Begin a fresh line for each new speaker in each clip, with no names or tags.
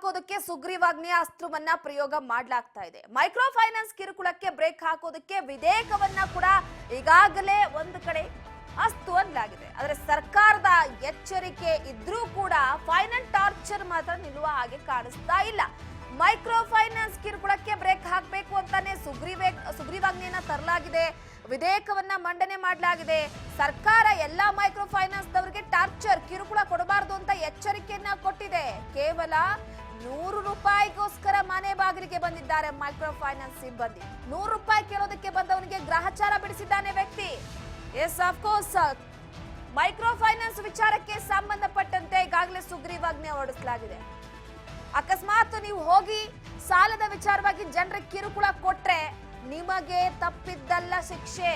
ಹಾಕೋದಕ್ಕೆ ಸುಗ್ರೀವಾಜ್ಞೆ ಅಸ್ತ್ರವನ್ನ ಪ್ರಯೋಗ ಮಾಡಲಾಗ್ತಾ ಇದೆ. ಮೈಕ್ರೋ ಫೈನಾನ್ಸ್ ಕಿರುಕುಳಕ್ಕೆ ಬ್ರೇಕ್ ಹಾಕೋದಕ್ಕೆ ವಿಧೇಯಕವನ್ನ ಕೂಡ ಈಗಾಗಲೇ ಒಂದು ಕಡೆ ಅಸ್ತು ಅನ್ನಲಾಗಿದೆ. ಆದರೆ ಸರ್ಕಾರದ ಎಚ್ಚರಿಕೆ ಇದ್ರೂ ಕೂಡ ಫೈನಾನ್ಸ್ ಟಾರ್ಚರ್ ಮಾತ್ರ ನಿಲ್ಲುವ ಹಾಗೆ ಕಾಣಿಸ್ತಾ ಇಲ್ಲ. ಮೈಕ್ರೋ ಫೈನಾನ್ಸ್ ಕಿರುಕುಳಕ್ಕೆ ಬ್ರೇಕ್ ಹಾಕಬೇಕು ಅಂತಾನೆ ಸುಗ್ರೀವಾಜ್ಞೆಯನ್ನ ತರಲಾಗಿದೆ. ವಿಧೇಯಕವನ್ನ ಮಂಡನೆ ಮಾಡಲಾಗಿದೆ. ಸರ್ಕಾರ ಎಲ್ಲಾ ಮೈಕ್ರೋ ಫೈನಾನ್ಸ್ ದವರಿಗೆ ಟಾರ್ಚರ್ ಕಿರುಕುಳ ಕೊಡಬಾರದು ಅಂತ ಎಚ್ಚರಿಕೆಯನ್ನ ಕೊಟ್ಟಿದೆ. ಕೇವಲ 100 ರೂಪಾಯಿಗೋಸ್ಕರ ಮನೆ ಬಾಗಿಲಿಗೆ ಬಂದಿದ್ದಾರೆ ಮೈಕ್ರೋ ಫೈನಾನ್ಸ್ ಸಿಬ್ಬಂದಿ. 100 ರೂಪಾಯಿ ಕೇಳೋದಕ್ಕೆ ಬಂದವನಿಗೆ ಗ್ರಹಚಾರ ಬಿಡಿಸಿದ್ದಾನೆ ವ್ಯಕ್ತಿ. Yes of course microfinance ವಿಚಾರಕ್ಕೆ ಸಂಬಂಧಪಟ್ಟಂತೆ ಈಗಾಗಲೇ ಸುಗ್ರೀವಾಜ್ಞೆ ಹೊರಡಿಸಲಾಗಿದೆ. ಅಕಸ್ಮಾತ್ ನೀವು ಹೋಗಿ ಸಾಲದ ವಿಚಾರವಾಗಿ ಜನರಿಗೆ ಕಿರುಕುಳ ಕೊಟ್ರೆ ನಿಮಗೆ ತಪ್ಪಿದ್ದಲ್ಲ ಶಿಕ್ಷೆ.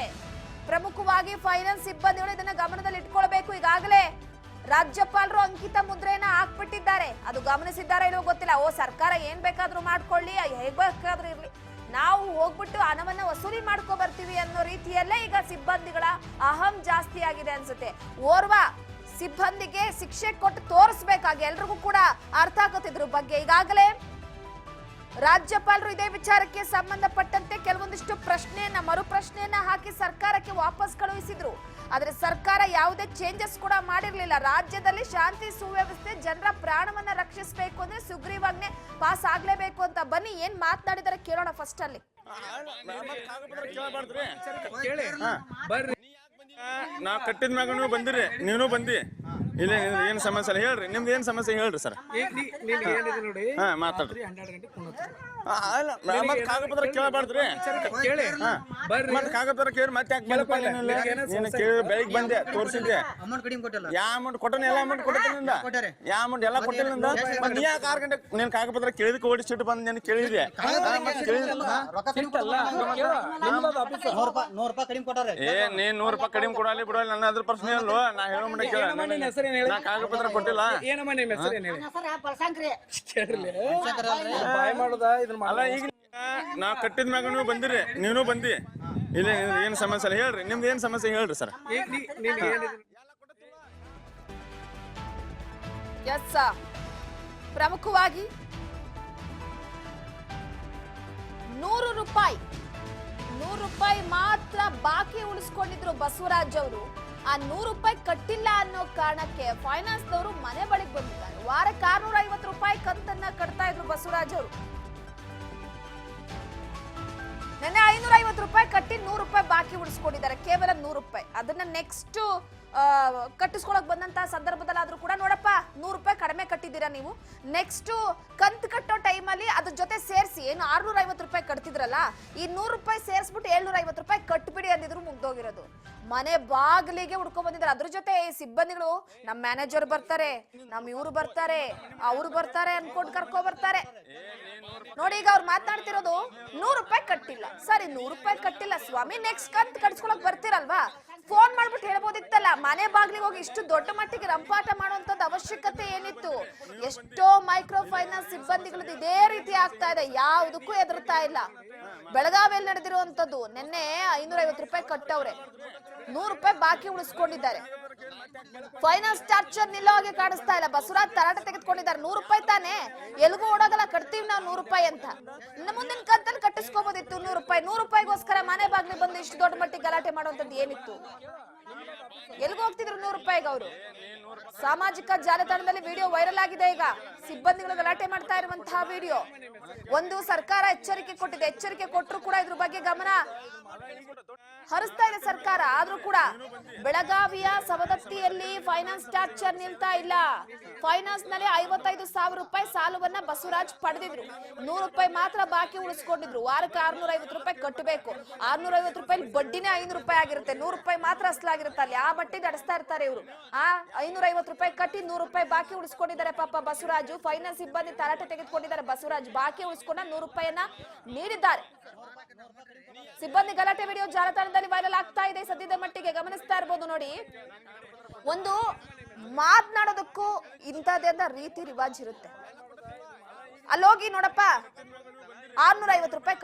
ಪ್ರಮುಖವಾಗಿ ಫೈನಾನ್ಸ್ ಸಿಬ್ಬಂದಿಗಳು ಇದನ್ನ ಗಮನದಲ್ಲಿ ಇಟ್ಕೊಳ್ಬೇಕು. ಈಗಾಗಲೇ ರಾಜ್ಯಪಾಲರು ಅಂಕಿತ ಮುದ್ರೆಯನ್ನ ಹಾಕ್ಬಿಟ್ಟಿದ್ದಾರೆ. ಅದು ಗಮನಿಸಿದ್ದಾರೆ ಇಲ್ಲೋ ಗೊತ್ತಿಲ್ಲ. ಸರ್ಕಾರ ಏನ್ ಬೇಕಾದ್ರೂ ಮಾಡ್ಕೊಳ್ಳಿ, ಹೇಗ್ ಬೇಕಾದ್ರೂ ಇರ್ಲಿ, ನಾವು ಹೋಗ್ಬಿಟ್ಟು ಹಣವನ್ನ ವಸೂಲಿ ಮಾಡ್ಕೊ ಬರ್ತೀವಿ ಅನ್ನೋ ರೀತಿಯಲ್ಲೇ ಈಗ ಸಿಬ್ಬಂದಿಗಳ ಅಹಂ ಜಾಸ್ತಿ ಆಗಿದೆ ಅನ್ಸುತ್ತೆ. ಓರ್ವ ಸಿಬ್ಬಂದಿಗೆ ಶಿಕ್ಷೆ ಕೊಟ್ಟು ತೋರಿಸ್ಬೇಕಾಗಿ ಎಲ್ರಿಗೂ ಕೂಡ ಅರ್ಥ ಆಗುತ್ತಿದ್ರ ಬಗ್ಗೆ ಈಗಾಗಲೇ ರಾಜ್ಯಪಾಲರು ಇದೇ ವಿಚಾರಕ್ಕೆ ಸಂಬಂಧಪಟ್ಟಂತೆ ಕೆಲವೊಂದಿಷ್ಟು ಮರು ಪ್ರಶ್ನೆಯನ್ನ ಹಾಕಿ ಸರ್ಕಾರಕ್ಕೆ ವಾಪಸ್ ಕಳುಹಿಸಿದ್ರು. ಆದ್ರೆ ಸರ್ಕಾರ ಯಾವುದೇ ಚೇಂಜಸ್ ಕೂಡ ಮಾಡಿರ್ಲಿಲ್ಲ. ರಾಜ್ಯದಲ್ಲಿ ಶಾಂತಿ ಸುವ್ಯವಸ್ಥೆ, ಜನರ ಪ್ರಾಣವನ್ನ ರಕ್ಷಿಸಬೇಕು ಅಂದ್ರೆ ಸುಗ್ರೀವಾಜ್ಞೆ ಪಾಸ್ ಆಗ್ಲೇಬೇಕು ಅಂತ. ಬನ್ನಿ ಏನ್ ಮಾತನಾಡಿದಾರೆ ಕೇಳೋಣ ಫಸ್ಟ್ ಅಲ್ಲಿ.
ನಾ ಕಟ್ಟಿದ ಮ್ಯಾಗ ನೀವು ಬಂದಿರಿ, ನೀನು ಬಂದಿ. ಇಲ್ಲ ಏನ್ ಸಮಸ್ಯೆ ಇಲ್ಲ ಹೇಳ್ರಿ, ನಿಮ್ದು ಏನ್ ಸಮಸ್ಯೆ ಹೇಳ್ರಿ ಸರ್. ಮಾತಾಡ್ರಿ. ಕಾಗಪತ್ರ ಕೇಳಬಾರ್ದ್ರಿ, ಮತ್ತೆ ಕಾಗಪತ್ರ ಕೇಳಿ ಮತ್ತೆ ಬೆಳಿಗ್ಗೆ ಬಂದೆ ತೋರಿಸಿದ್ದೆ. ಯಾವ ಅಮೌಂಟ್ ಕೊಟ್ಟನ, ಎಲ್ಲ ಅಮೌಂಟ್ ಕೊಟ್ಟಿನಿಂದ, ಯಾವ ಅಮೌಂಟ್ ಎಲ್ಲ ಕೊಟ್ಟಿನಿಂದ. ನೀ ಯಾಕೆ 6 ಗಂಟೆ ನೀನ್ ಕಾಗಪತ್ರ ಕೇಳಿದಕ್ಕೆ ಓಡಿಸಿಟ್ಟು ಬಂದು ನಾನು ಕೇಳಿದೆ. ನೀನ್ 100 ರೂಪಾಯಿ ಕಡಿಮೆ ಕೊಡಲಿ ಬಿಡಲಿ, ನನ್ನ ಅದ್ರ ಪ್ರಶ್ನೆ ಅಲ್ವ. ನಾ ಹೇಳೋ ಮುಂದೆ ಕೇಳ, ನಾ ಕಾಗಪತ್ರ ಕೊಟ್ಟಿಲ್ಲ. ಅಲ್ಲ ಈಗ ನಾ ಕಟ್ಟಿದ ಮ್ಯಾಗ ನೀವು ಬಂದಿರಿ, ನೀನು ಬಂದಿ. ಇಲ್ಲ ಏನ್ ಸಮಸ್ಯೆ ಇಲ್ಲ ಹೇಳ್ರಿ, ನಿಮ್ದು ಏನ್ ಸಮಸ್ಯೆ ಹೇಳ್ರಿ ಸರ್.
ಪ್ರಮುಖವಾಗಿ 100 ರೂಪಾಯಿ ಮಾತ್ರ ಬಾಕಿ ಉಳಿಸ್ಕೊಂಡಿದ್ರು ಬಸವರಾಜ್ ಅವರು. ಆ 100 ರೂಪಾಯಿ ಕಟ್ಟಿಲ್ಲ ಅನ್ನೋ ಕಾರಣಕ್ಕೆ ಫೈನಾನ್ಸ್ ದವರು ಮನೆ ಬಳಿಗೆ ಬಂದಿದ್ದಾರೆ. ವಾರಕ್ಕೆ 650 ರೂಪಾಯಿ ಕಂತನ್ನ ಕಟ್ತಾ ಇದ್ರು ಬಸವರಾಜ್ ಅವರು. ನೆನ್ನೆ 550 ರೂಪಾಯಿ ಕಟ್ಟಿ 100 ರೂಪಾಯಿ ಬಾಕಿ ಉಳಿಸ್ಕೊಂಡಿದ್ದಾರೆ. ಕೇವಲ 100 ರೂಪಾಯಿ. ಅದನ್ನ ನೆಕ್ಸ್ಟ್ ಕಟ್ಟಿಸ್ಕೊಳಕ್ ಬಂದಂತ ಸಂದರ್ಭದಲ್ಲಾದ್ರೂ ಕೂಡ ನೋಡಪ್ಪ 100 ರೂಪಾಯಿ ಕಡಿಮೆ ಕಟ್ಟಿದ್ದೀರಾ ನೀವು, ನೆಕ್ಸ್ಟ್ ಕಂತು ಕಟ್ಟೋ ಟೈಮಲ್ಲಿ ಅದ್ರ ಜೊತೆ ಸೇರಿಸಿ ಏನು 650 ರೂಪಾಯಿ ಕಟ್ತಿದ್ರಲ್ಲ, ಈ 100 ರೂಪಾಯಿ ಸೇರಿಸ್ಬಿಟ್ಟು 750 ರೂಪಾಯಿ ಕಟ್ಬಿಡಿ ಅಂದಿದ್ರು ಮುಗ್ದೋಗಿರೋದು. ಮನೆ ಬಾಗಿಲಿಗೆ ಹುಡ್ಕೊಂಡ್ ಬಂದಿದ್ದಾರೆ. ಅದ್ರ ಜೊತೆ ಸಿಬ್ಬಂದಿಗಳು ನಮ್ಮ ಮ್ಯಾನೇಜರ್ ಬರ್ತಾರೆ, ಇವ್ರು ಬರ್ತಾರೆ, ಅವ್ರು ಬರ್ತಾರೆ ಅನ್ಕೊಂಡು ಕರ್ಕೊ ಬರ್ತಾರೆ. ನೋಡಿ ಈಗ ಅವ್ರು ಮಾತನಾಡ್ತಿರೋದು 100 ರೂಪಾಯಿ ಕಟ್ಟಿಲ್ಲ. ಸರಿ 100 ರೂಪಾಯಿ ಕಟ್ಟಿಲ್ಲ ಸ್ವಾಮಿ, ನೆಕ್ಸ್ಟ್ ಕಂತ್ ಕಟ್ಸ್ಕೊಳಕ್ ಬರ್ತಿರಲ್ವಾ, ಫೋನ್ ಮಾಡ್ಬಿಟ್ಟು ಹೇಳ್ಬೋದಿತ್ತಲ್ಲ. ಮನೆ ಬಾಗ್ಲಿಗೆ ಹೋಗಿ ಇಷ್ಟು ದೊಡ್ಡ ಮಟ್ಟಿಗೆ ರಂಪಾಟ ಮಾಡುವಂತದ್ದು ಅವಶ್ಯಕತೆ ಏನಿತ್ತು? ಎಷ್ಟೋ ಮೈಕ್ರೋ ಫೈನಾನ್ಸ್ ಸಿಬ್ಬಂದಿಗಳದ್ದು ಇದೇ ರೀತಿ ಆಗ್ತಾ ಇದೆ, ಯಾವುದಕ್ಕೂ ಎದುರ್ತಾ ಇಲ್ಲ. ಬೆಳಗಾವಿಯಲ್ಲಿ ನಡೆದಿರುವಂತದ್ದು ನಿನ್ನೆ 550 ರೂಪಾಯಿ ಕಟ್ಟವ್ರೆ, 100 ರೂಪಾಯಿ ಬಾಕಿ ಉಳಿಸ್ಕೊಂಡಿದ್ದಾರೆ. ಫೈನಾನ್ಸ್ ಟಾರ್ಚರ್ ನಿಲ್ಲೋ ಹಾಗೆ ಕಾಣಿಸ್ತಾ ಇಲ್ಲ. ಬಸವರಾಜ್ ತರಾಟೆ ತೆಗೆದುಕೊಂಡಿದ್ದಾರೆ. 100 ರೂಪಾಯಿ ತಾನೆ, ಎಲ್ಗೂ ಓಡೋದಲ್ಲ, ಕಟ್ತೀವಿ ನಾವು 100 ರೂಪಾಯಿ ಅಂತ. ಇನ್ನು ಮುಂದಿನ ಕಂತಲ್ಲಿ ಕಟ್ಟಿಸ್ಕೋಬೋದಿತ್ತು 100 ರೂಪಾಯಿ. 100 ರೂಪಾಯಿಗೋಸ್ಕರ ಮನೆ ಬಾಗ್ಲಿ ಬಂದು ಇಷ್ಟು ದೊಡ್ಡ ಮಟ್ಟಿಗೆ ಗಲಾಟೆ ಮಾಡುವಂತದ್ದು ಏನಿತ್ತು? ಎಲ್ಗೂ ಹೋಗ್ತಿದ್ರು 100 ರೂಪಾಯಿಗೆ ಅವರು. ಸಾಮಾಜಿಕ ಜಾಲತಾಣದಲ್ಲಿ ವಿಡಿಯೋ ವೈರಲ್ ಆಗಿದೆ. ಈಗ ಸಿಬ್ಬಂದಿಗಳು ಗಲಾಟೆ ಮಾಡ್ತಾ ಇರುವಂತಹ ವಿಡಿಯೋ. ಒಂದು ಸರ್ಕಾರ ಎಚ್ಚರಿಕೆ ಕೊಟ್ಟಿದೆ, ಎಚ್ಚರಿಕೆ ಕೊಟ್ಟರು ಕೂಡ ಇದ್ರ ಬಗ್ಗೆ ಗಮನ ಹರಿಸ್ತಾ ಇದೆ ಸರ್ಕಾರ. ಆದ್ರೂ ಕೂಡ ಬೆಳಗಾವಿಯ ಸವದತ್ತಿಯಲ್ಲಿ ಫೈನಾನ್ಸ್ ಟಾರ್ಚರ್ ನಿಲ್ತಾ ಇಲ್ಲ. ಫೈನಾನ್ಸ್ ನಲ್ಲಿ 55,000 ರೂಪಾಯಿ ಸಾಲವನ್ನ ಬಸವರಾಜ್ ಪಡೆದಿದ್ರು. 100 ರೂಪಾಯಿ ಮಾತ್ರ ಬಾಕಿ ಉಳಿಸ್ಕೊಂಡಿದ್ರು. ವಾರಕ್ಕೆ 650 ರೂಪಾಯಿ ಕಟ್ಟಬೇಕು. 650 ರೂಪಾಯಿ ಬಡ್ಡಿನೇ 500 ರೂಪಾಯಿ ಆಗಿರುತ್ತೆ. 100 ರೂಪಾಯಿ ಮಾತ್ರ ಅಸಲಾಗಿರುತ್ತೆ. ಅಲ್ಲಿ ಆ ಬಟ್ಟಿ ನಡೆಸ್ತಾ ಇರ್ತಾರೆ ಇವರು. 550 ರೂಪಾಯಿ ಕಟ್ಟಿ 100 ರೂಪಾಯಿ ಬಾಕಿ ಉಳಿಸ್ಕೊಂಡಿದ್ದಾರೆ. ಪಾಪ ಬಸವರಾಜು ಫೈನಾನ್ಸ್ ಸಿಬ್ಬಂದಿ ತರಾಟೆ ತೆಗೆದುಕೊಂಡಿದ್ದಾರೆ. ಬಸವರಾಜ್ ಬಾಕಿ ಉಳಿಸ್ಕೊಂಡ 100 ರೂಪಾಯಿಯನ್ನ ನೀಡಿದ್ದಾರೆ. ಸಿಬ್ಬಂದಿ ಗಲಾಟೆ ವಿಡಿಯೋ ಜಾಲತಾಣದಲ್ಲಿ ವೈರಲ್ ಆಗ್ತಾ ಇದೆ. ಸದ್ಯದ ಮಟ್ಟಿಗೆ ಗಮನಿಸ್ತಾ ಇರಬಹುದು ನೋಡಿ. ಒಂದು ಮಾತನಾಡೋದಕ್ಕೂ ಇಂಥದ್ದೇ ರೀತಿ ರಿವಾಜ್ ಇರುತ್ತೆ. ಅಲ್ಲೋಗಿ ನೋಡಪ್ಪ 650 ರೂಪಾಯಿ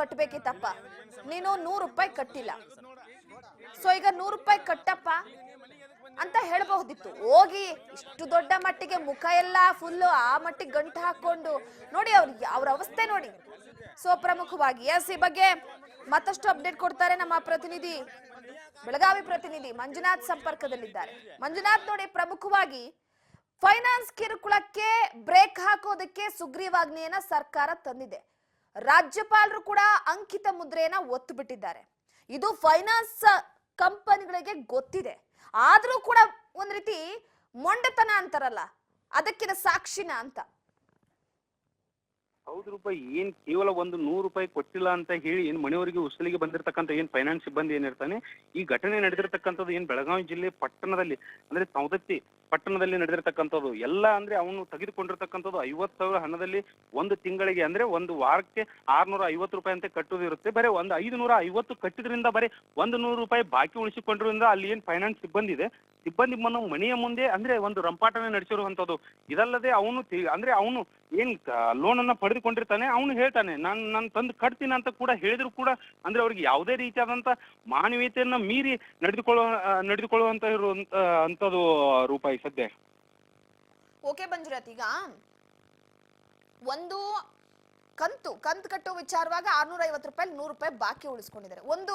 ಅಂತ ಹೇಳಬಹುದಿತ್ತು. ಹೋಗಿ ಇಷ್ಟು ದೊಡ್ಡ ಮಟ್ಟಿಗೆ ಮುಖ ಎಲ್ಲ ಫುಲ್ಲು ಆ ಮಟ್ಟಿಗೆ ಗಂಟು ಹಾಕೊಂಡು ನೋಡಿ ಅವ್ರ ಅವಸ್ಥೆ ನೋಡಿ. ಸೊ ಪ್ರಮುಖವಾಗಿ ಎಸ್ ಈ ಬಗ್ಗೆ ಮತ್ತಷ್ಟು ಅಪ್ಡೇಟ್ ಕೊಡ್ತಾರೆ ನಮ್ಮ ಪ್ರತಿನಿಧಿ, ಬೆಳಗಾವಿ ಪ್ರತಿನಿಧಿ ಮಂಜುನಾಥ್ ಸಂಪರ್ಕದಲ್ಲಿದ್ದಾರೆ. ಮಂಜುನಾಥ್ ನೋಡಿ, ಪ್ರಮುಖವಾಗಿ ಫೈನಾನ್ಸ್ ಕಿರುಕುಳಕ್ಕೆ ಬ್ರೇಕ್ ಹಾಕೋದಕ್ಕೆ ಸುಗ್ರೀವಾಜ್ಞೆಯನ್ನ ಸರ್ಕಾರ ತಂದಿದೆ. ರಾಜ್ಯಪಾಲರು ಕೂಡ ಅಂಕಿತ ಮುದ್ರೆಯನ್ನ ಒತ್ತು ಬಿಟ್ಟಿದ್ದಾರೆ. ಇದು ಫೈನಾನ್ಸ್ ಕಂಪನಿಗಳಿಗೆ ಗೊತ್ತಿದೆ, ಆದ್ರೂ ಕೂಡ ಒಂದ್ ರೀತಿ ಮೊಂಡತನ ಅಂತಾರಲ್ಲ, ಅದಕ್ಕಿನ ಸಾಕ್ಷಿನ ಅಂತ.
ಹೌದು ರೂಪಾಯಿ, ಏನ್ ಕೇವಲ ಒಂದು 100 ರೂಪಾಯಿ ಕೊಟ್ಟಿಲ್ಲ ಅಂತ ಹೇಳಿ ಏನ್ ಮನೆಯವರಿಗೆ ಉಸುಲಿಗೆ ಬಂದಿರತಕ್ಕಂತ ಏನ್ ಫೈನಾನ್ಸ್ ಸಿಬ್ಬಂದಿ ಏನಿರ್ತಾನೆ, ಈ ಘಟನೆ ನಡೆದಿರ್ತಕ್ಕಂಥದ್ದು ಏನ್ ಬೆಳಗಾವಿ ಜಿಲ್ಲೆ ಪಟ್ಟಣದಲ್ಲಿ ಅಂದ್ರೆ ಸವದತ್ತಿ ಪಟ್ಟಣದಲ್ಲಿ ನಡೆದಿರ್ತಕ್ಕಂಥದ್ದು ಎಲ್ಲ ಅಂದ್ರೆ ಅವನು ತೆಗೆದುಕೊಂಡಿರ್ತಕ್ಕಂಥದ್ದು 50,000 ಹಣದಲ್ಲಿ ಒಂದು ತಿಂಗಳಿಗೆ ಅಂದ್ರೆ ಒಂದು ವಾರಕ್ಕೆ 650 ರೂಪಾಯಿ ಅಂತ ಕಟ್ಟುದಿರುತ್ತೆ. ಬರೀ ಒಂದು 550 ಕಟ್ಟಿದ್ರಿಂದ ಬರೀ 100 ರೂಪಾಯಿ ಬಾಕಿ ಉಳಿಸಿಕೊಂಡಿರೋದ್ರಿಂದ ಅಲ್ಲಿ ಏನ್ ಫೈನಾನ್ಸ್ ಸಿಬ್ಬಂದಿ ಇದೆ, ಸಿಬ್ಬಂದಿ ಮನೆಯ ಮುಂದೆ ಅಂದ್ರೆ ಒಂದು ರಂಪಾಟನೆ ನಡೆಸಿರುವಂತದ್ದು. ಇದಲ್ಲದೆ ಅವನು ಅಂದ್ರೆ ಅವನು ಏನ್ ಲೋನ್ ಅನ್ನ ಪಡೆದುಕೊಂಡಿರ್ತಾನೆ, ಅವನು ಹೇಳ್ತಾನೆ ನಾನು ತಂದು ಕಟ್ತೀನಿ ಅಂತ ಕೂಡ ಹೇಳಿದ್ರು ಕೂಡ ಅಂದ್ರೆ ಅವ್ರಿಗೆ ಯಾವುದೇ ರೀತಿಯಾದಂತ ಮಾನವೀಯತೆಯನ್ನ ಮೀರಿ ನಡೆದುಕೊಳ್ಳುವಂತ ಅಂತದ್ದು ರೂಪಾಯಿ ಸದ್ಯ.
ಓಕೆ ಮಂಜುನಾಥ್, ಈಗ ಒಂದು ಕಂತು ಕಟ್ಟುವ ವಿಚಾರವಾಗ 650 ರೂಪಾಯಿ 100 ರೂಪಾಯಿ ಬಾಕಿ ಉಳಿಸ್ಕೊಂಡಿದ್ದಾರೆ. ಒಂದು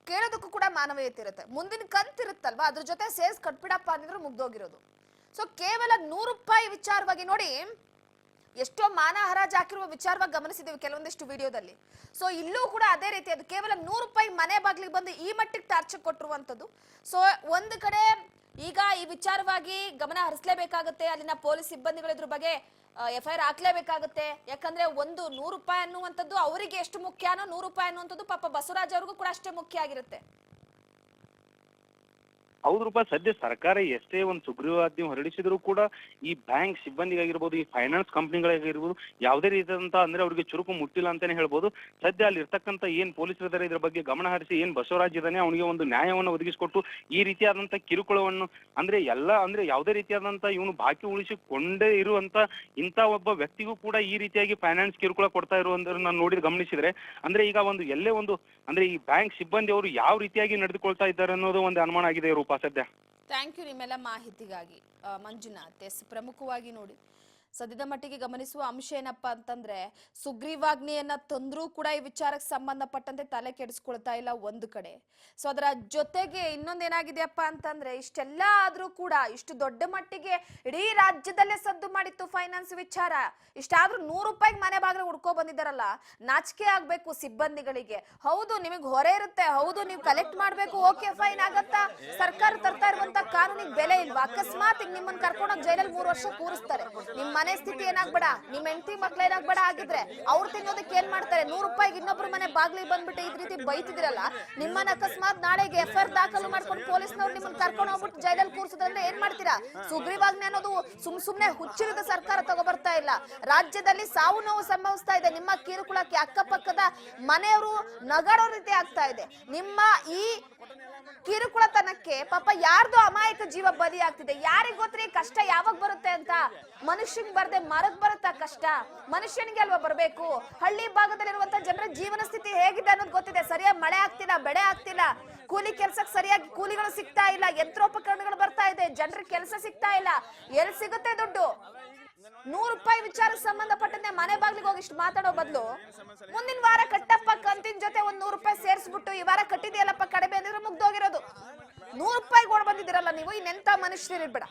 ಕೇಳೋದಕ್ಕೂ ಕೂಡ ಮಾನವೀಯತೆ ಇರುತ್ತೆ. ಮುಂದಿನ ಕಂತು ಇರುತ್ತಲ್ವಾ, ಅದ್ರ ಜೊತೆ ಸೇರ್ಸ್ ಕಟ್ಬಿಡಪ್ಪ ಅಂದಿದ್ರು ಮುಗ್ದೋಗಿರೋದು. ಸೊ ಕೇವಲ 100 ರೂಪಾಯಿ ವಿಚಾರವಾಗಿ ನೋಡಿ, ಎಷ್ಟೋ ಮಾನ ಹರಾಜು ಹಾಕಿರುವ ವಿಚಾರವಾಗಿ ಗಮನಿಸಿದ್ದೀವಿ ಕೆಲವೊಂದಿಷ್ಟು ವಿಡಿಯೋದಲ್ಲಿ. ಸೊ ಇಲ್ಲೂ ಕೂಡ ಅದೇ ರೀತಿ, ಅದು ಕೇವಲ 100 ರೂಪಾಯಿ ಮನೆ ಬಾಗ್ಲಿಗೆ ಬಂದು ಈ ಮಟ್ಟಿಗೆ ಟಾರ್ಚರ್ ಕೊಟ್ಟಿರುವಂತದ್ದು. ಸೊ ಒಂದು ಕಡೆ ಈಗ ಈ ವಿಚಾರವಾಗಿ ಗಮನ ಹರಿಸಲೇಬೇಕಾಗುತ್ತೆ, ಅಲ್ಲಿನ ಪೊಲೀಸ್ ಸಿಬ್ಬಂದಿಗಳು ಇದ್ರ ಬಗ್ಗೆ FIR ಹಾಕ್ಲೇಬೇಕಾಗುತ್ತೆ. ಯಾಕಂದ್ರೆ ಒಂದು 100 ರೂಪಾಯಿ ಅನ್ನುವಂಥದ್ದು ಅವರಿಗೆ ಎಷ್ಟು ಮುಖ್ಯನೋ 100 ರೂಪಾಯಿ ಅನ್ನುವಂಥದ್ದು ಪಾಪ ಬಸವರಾಜ್ ಅವ್ರಿಗೂ ಕೂಡ ಅಷ್ಟೇ ಮುಖ್ಯ ಆಗಿರುತ್ತೆ.
ಹೌದು ರೂಪಾಯಿ, ಸದ್ಯ ಸರ್ಕಾರ ಎಷ್ಟೇ ಒಂದು ಸುಗ್ರೀವಾಜ್ಞೆ ಹೊರಡಿಸಿದ್ರು ಕೂಡ ಈ ಬ್ಯಾಂಕ್ ಸಿಬ್ಬಂದಿಗಾಗಿರ್ಬೋದು, ಈ ಫೈನಾನ್ಸ್ ಕಂಪ್ನಿಗಳಿಗಾಗಿರ್ಬೋದು ಯಾವುದೇ ರೀತಿಯಾದಂತ ಅಂದ್ರೆ ಅವ್ರಿಗೆ ಚುರುಕು ಮುಟ್ಟಿಲ್ಲ ಅಂತಾನೆ ಹೇಳ್ಬೋದು. ಸದ್ಯ ಅಲ್ಲಿ ಇರ್ತಕ್ಕಂಥ ಏನ್ ಪೊಲೀಸರಿದ್ದಾರೆ ಇದ್ರ ಬಗ್ಗೆ ಗಮನ ಹರಿಸಿ ಏನ್ ಬಸವರಾಜ್ ಇದ್ದಾನೆ ಅವನಿಗೆ ಒಂದು ನ್ಯಾಯವನ್ನು ಒದಗಿಸಿಕೊಟ್ಟು ಈ ರೀತಿಯಾದಂತ ಕಿರುಕುಳವನ್ನು ಅಂದ್ರೆ ಎಲ್ಲ ಅಂದ್ರೆ ಯಾವುದೇ ರೀತಿಯಾದಂತ ಇವನು ಬಾಕಿ ಉಳಿಸಿಕೊಂಡೇ ಇರುವಂತ ಇಂಥ ಒಬ್ಬ ವ್ಯಕ್ತಿಗೂ ಕೂಡ ಈ ರೀತಿಯಾಗಿ ಫೈನಾನ್ಸ್ ಕಿರುಕುಳ ಕೊಡ್ತಾ ಇರುವಂತ ನಾನು ನೋಡಿದ ಗಮನಿಸಿದ್ರೆ ಅಂದ್ರೆ ಈಗ ಒಂದು ಎಲ್ಲೇ ಒಂದು ಅಂದ್ರೆ ಈ ಬ್ಯಾಂಕ್ ಸಿಬ್ಬಂದಿ ಅವರು ಯಾವ ರೀತಿಯಾಗಿ ನಡೆದುಕೊಳ್ತಾ ಇದ್ದಾರೆ ಅನ್ನೋದು ಒಂದು ಅನುಮಾನ ಆಗಿದೆ ರೂಪಾ ಸದ್ಯ.
ಥ್ಯಾಂಕ್ ಯು ನಿಮ್ಮೆಲ್ಲ ಮಾಹಿತಿಗಾಗಿ ಮಂಜುನಾಥ್. ಎಸ್ ಪ್ರಮುಖವಾಗಿ ನೋಡಿ, ಸದ್ಯದ ಮಟ್ಟಿಗೆ ಗಮನಿಸುವ ಅಂಶ ಏನಪ್ಪಾ ಅಂತಂದ್ರೆ, ಸುಗ್ರೀವಾಜ್ಞೆಯನ್ನ ತಂದ್ರೂ ಕೂಡ ಈ ವಿಚಾರಕ್ಕೆ ಸಂಬಂಧಪಟ್ಟಂತೆ ತಲೆ ಕೆಡಿಸ್ಕೊಳ್ತಾ ಇಲ್ಲ ಒಂದು ಕಡೆ. ಸೊ ಅದರ ಜೊತೆಗೆ ಇನ್ನೊಂದೇನಾಗಿದೆಯಪ್ಪ ಅಂತಂದ್ರೆ, ಇಷ್ಟೆಲ್ಲ ಆದ್ರೂ ಕೂಡ ಇಷ್ಟು ದೊಡ್ಡ ಮಟ್ಟಿಗೆ ಇಡೀ ರಾಜ್ಯದಲ್ಲೇ ಸದ್ದು ಮಾಡಿತ್ತು ಫೈನಾನ್ಸ್ ವಿಚಾರ. ಇಷ್ಟಾದ್ರೂ 100 ರೂಪಾಯಿಗೆ ಮನೆ ಬಾಗಿಲು ಹುಡ್ಕೋ ಬಂದಿದ್ದಾರಲ್ಲ, ನಾಚಿಕೆ ಆಗ್ಬೇಕು ಸಿಬ್ಬಂದಿಗಳಿಗೆ. ಹೌದು ನಿಮಗೆ ಹೊರೆ ಇರುತ್ತೆ, ಹೌದು ನೀವು ಕಲೆಕ್ಟ್ ಮಾಡ್ಬೇಕು, ಓಕೆ ಫೈನ್ ಆಗತ್ತಾ, ಸರ್ಕಾರ ತರ್ತಾ ಇರುವಂತ ಕಾನೂನಿಗೆ ಬೆಲೆ ಇಲ್ವಾ? ಅಕಸ್ಮಾತ್ ಈಗ ನಿಮ್ಮನ್ನ ಕರ್ಕೊಂಡೋಗಿ ಜೈಲಲ್ಲಿ 3 ವರ್ಷ ಕೂರಿಸ್ತಾರೆ, ನಿಮ್ಮ ಮನೆ ಸ್ಥಿತಿ ಏನಾಗ್ಬೇಡ, ನಿಮ್ ಹೆಂಡತಿ ಮಕ್ಳು ಏನಾಗ್ಬೇಡ ಆಗಿದ್ರೆ ಅವ್ರು ತಿನ್ನೋದಕ್ಕೆ ಏನ್ ಮಾಡ್ತಾರೆ? 100 ರೂಪಾಯಿಗೆ ಇನ್ನೊಬ್ರು ಮನೆ ಬಾಗ್ಲಿಗೆ ಬಂದ್ಬಿಟ್ಟು ಈ ರೀತಿ ಬೈತಿದಿರಲ್ಲ, ನಿಮ್ಮನ್ನ ಅಕಸ್ಮಾತ್ ನಾಳೆಗೆ FIR ದಾಖಲು ಮಾಡ್ಕೊಂಡು ಪೊಲೀಸ್ನವ್ರು ನಿಮ್ಮನ್ನ ಕರ್ಕೊಂಡು ಹೋಗ್ಬಿಟ್ಟು ಜೈಲಲ್ಲಿ ಕೂರಿಸೋದಂದ್ರೆ ಏನ್ ಮಾಡ್ತೀರಾ? ಸುಗ್ರೀವಾಜ್ಞೆ ಅನ್ನೋದು ಸುಮ್ನೆ ಹುಚ್ಚಿರಿದ ಸರ್ಕಾರ ತಗೋಬರ್ತಾ ಇಲ್ಲ. ರಾಜ್ಯದಲ್ಲಿ ಸಾವು ನೋವು ಸಂಭವಿಸ್ತಾ ಇದೆ. ನಿಮ್ಮ ಕಿರುಕುಳಕ್ಕೆ ಅಕ್ಕಪಕ್ಕದ ಮನೆಯವರು ನಗಾಡೋ ರೀತಿ ಆಗ್ತಾ ಇದೆ. ನಿಮ್ಮ ಈ ಕಿರುಕುಳತನಕ್ಕೆ ಪಾಪ ಯಾರ್ದು ಅಮಾಯಕ ಜೀವ ಬಲಿ ಆಗ್ತಿದೆ. ಯಾರಿಗ್ ಗೊತ್ತ್ರಿ ಕಷ್ಟ ಯಾವಾಗ ಬರುತ್ತೆ ಅಂತ? ಮನುಷ್ಯನಿಗೆ ಬರ್ದೆ ಮರಕ್ ಬರುತ್ತಾ ಕಷ್ಟ? ಮನುಷ್ಯನಿಗೆ ಅಲ್ವಾ ಬರ್ಬೇಕು? ಹಳ್ಳಿ ಭಾಗದಲ್ಲಿರುವಂತ ಜನರ ಜೀವನ ಸ್ಥಿತಿ ಹೇಗಿದೆ ಅನ್ನೋದು ಗೊತ್ತಿದೆ. ಸರಿಯಾಗಿ ಮಳೆ ಆಗ್ತಿಲ್ಲ, ಬೆಳೆ ಆಗ್ತಿಲ್ಲ, ಕೂಲಿ ಕೆಲ್ಸಕ್ಕೆ ಸರಿಯಾಗಿ ಕೂಲಿಗಳು ಸಿಗ್ತಾ ಇಲ್ಲ, ಯಂತ್ರೋಪಕರಣಗಳು ಬರ್ತಾ ಇದೆ, ಜನರ ಕೆಲಸ ಸಿಗ್ತಾ ಇಲ್ಲ. ಎಲ್ಲಿ ಸಿಗುತ್ತೆ ದುಡ್ಡು? 100 ರೂಪಾಯಿ ವಿಚಾರಕ್ಕೆ ಸಂಬಂಧಪಟ್ಟಂತೆ ಮನೆ ಬಾಗ್ಲಿಗೆ ಹೋಗಿ ಇಷ್ಟು ಮಾತಾಡೋ ಬದಲು ಮುಂದಿನ ವಾರ ಕಟ್ಟಪ್ಪ ಕಂತಿನ ಜೊತೆ ಒಂದ್ 100 ರೂಪಾಯಿ ಸೇರಿಸ್ಬಿಟ್ಟು ಈ ವಾರ ಕಟ್ಟಿದೆಯಲ್ಲಪ್ಪ ಕಡಿಮೆ ಅಂದ್ರೆ ಮುಗ್ದೋಗಿರೋದು. 100 ರೂಪಾಯಿಗೆ ಓಡ್ ಬಂದಿದ್ದೀರಲ್ಲ ನೀವು, ಇನ್ನೆಂತ ಮನುಷ್ಯರಿರ್ಬೇಡ.